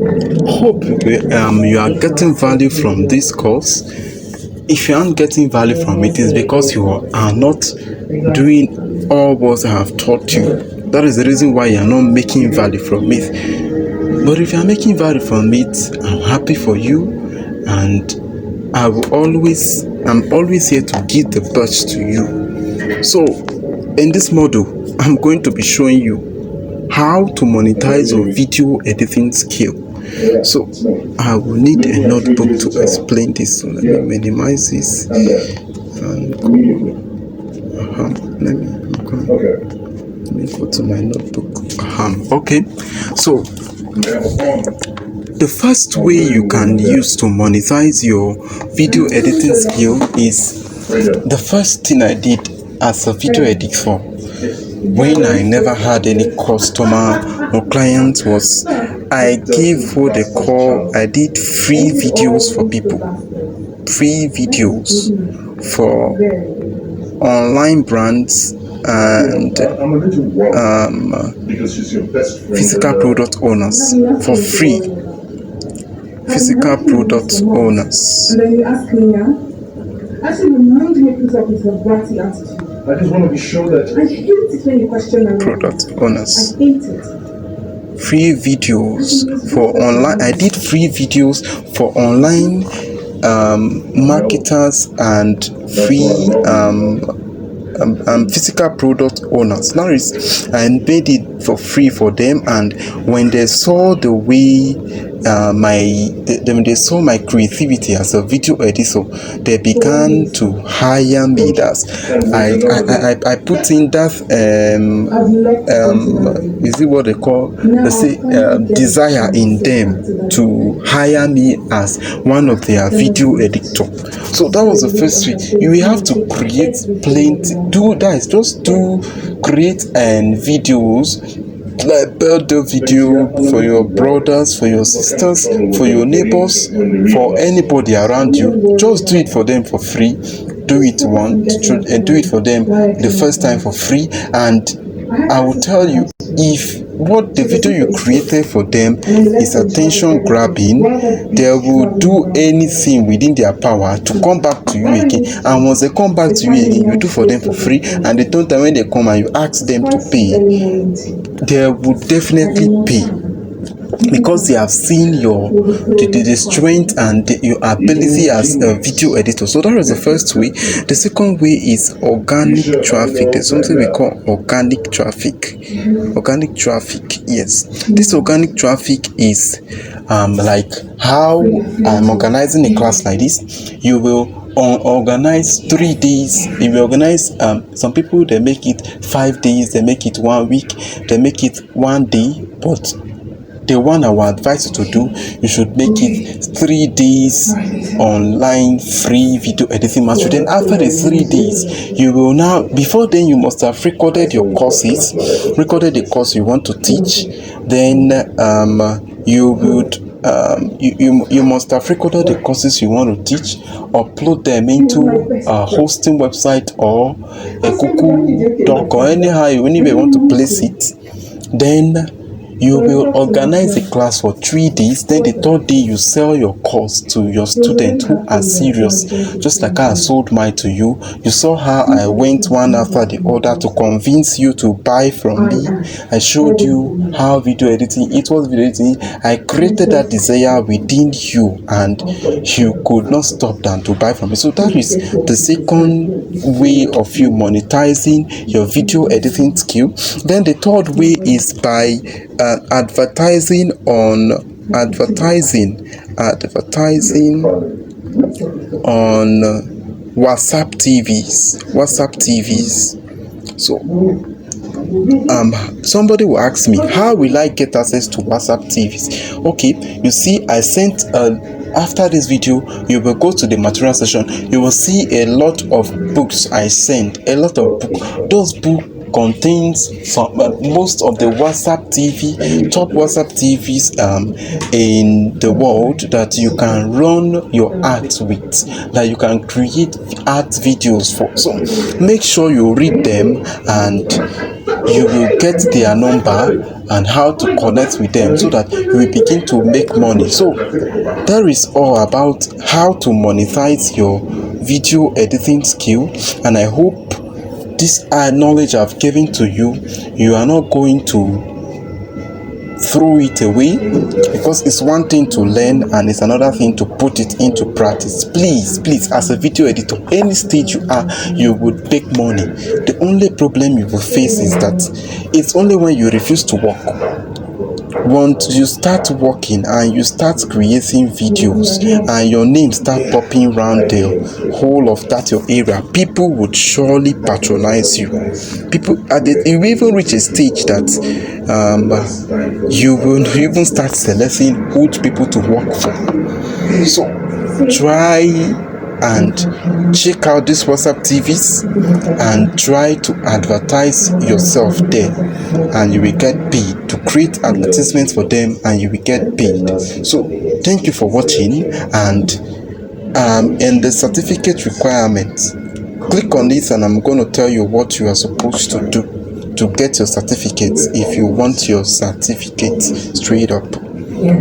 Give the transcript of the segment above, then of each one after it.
Hope you are getting value from this course. If you aren't getting value from it, it's because you are not doing all what I have taught you. That is the reason why you are not making value from it. But if you are making value from it, I'm happy for you, and I'm always here to give the best to you. So in this model, I'm going to be showing you how to monetize your video editing skill. So I will need a notebook to explain this. So let me minimize this and go. Let me go to my notebook. Okay, so the first way you can use to monetize your video editing skill is the first thing I did as a video editor when I never had any customer or client was I gave what they call, I did free videos for people. Free videos for online brands and physical product owners for free. Physical product owners. And then you ask me, actually remind me of a bratty attitude. I just want to be sure that I hate it when you question my product owners. I hate it. Free videos for online. I did free videos for online marketers and free physical product owners. Now I made it for free for them, and when they saw the way they saw my creativity as a video editor, they began to hire me. I put in that is it what they call, they say desire in them to hire me as one of their video editor. So that was the first thing. You will have to create plenty. Create and videos, like birthday video for your brothers, for your sisters, for your neighbors, for anybody around you. Just do it for them for free. Do it once and do it for them the first time for free. And I will tell you, if what the video you created for them is attention grabbing, they will do anything within their power to come back to you again. And once they come back to you again, you do for them for free. And the third time when they come and you ask them to pay, they will definitely pay, because they have seen the strength and your ability as a video editor. So that is the first way. The second way is organic traffic. There's something we call organic traffic. Organic traffic, yes. This organic traffic is like how I'm organizing a class like this. You will organize 3 days. You will organize some people, they make it 5 days, they make it 1 week, they make it 1 day, but the one I will advise you to do, you should make it 3 days online free video editing mastery. Then after the 3 days, you will now, before then you must have recorded your courses, recorded the course you want to teach. Then you must have recorded the courses you want to teach, upload them into a hosting website or a Google Doc or anyhow you want to place it. Then you will organize a class for 3 days. Then the third day you sell your course to your students who are serious, just like I sold mine to you. You saw how I went one after the other to convince you to buy from me. I showed you how video editing, it was video editing. I created that desire within you and you could not stop than to buy from me. So that is the second way of you monetizing your video editing skill. Then the third way is by advertising on WhatsApp TVs. So somebody will ask me, how will I get access to WhatsApp TVs? Okay, you see, I sent after this video, you will go to the material section. You will see a lot of books I sent, a lot of books. Those books contains most of the top WhatsApp TVs in the world that you can run your ads with, that you can create art videos for. So make sure you read them and you will get their number and how to connect with them so that you will begin to make money. So that is all about how to monetize your video editing skill, and I hope this knowledge I've given to you, you are not going to throw it away, because it's one thing to learn and it's another thing to put it into practice. Please, as a video editor, any stage you are, you would make money. The only problem you will face is that it's only when you refuse to work. Once you start working and you start creating videos and your name start popping around the whole of that your area, people would surely patronize you. People you will even reach a stage that you will even start selecting which people to work for. So try and check out these WhatsApp TVs and try to advertise yourself there, and you will get paid to create advertisements for them, and you will get paid. So thank you for watching, and in the certificate requirements, click on this and I'm going to tell you what you are supposed to do to get your certificates if you want your certificate straight up.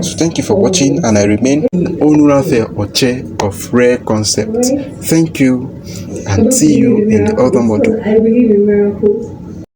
So thank you for watching, and I remain Onurafe Oche of Rare Concept. Thank you, and see you in the other module. I believe in miracles.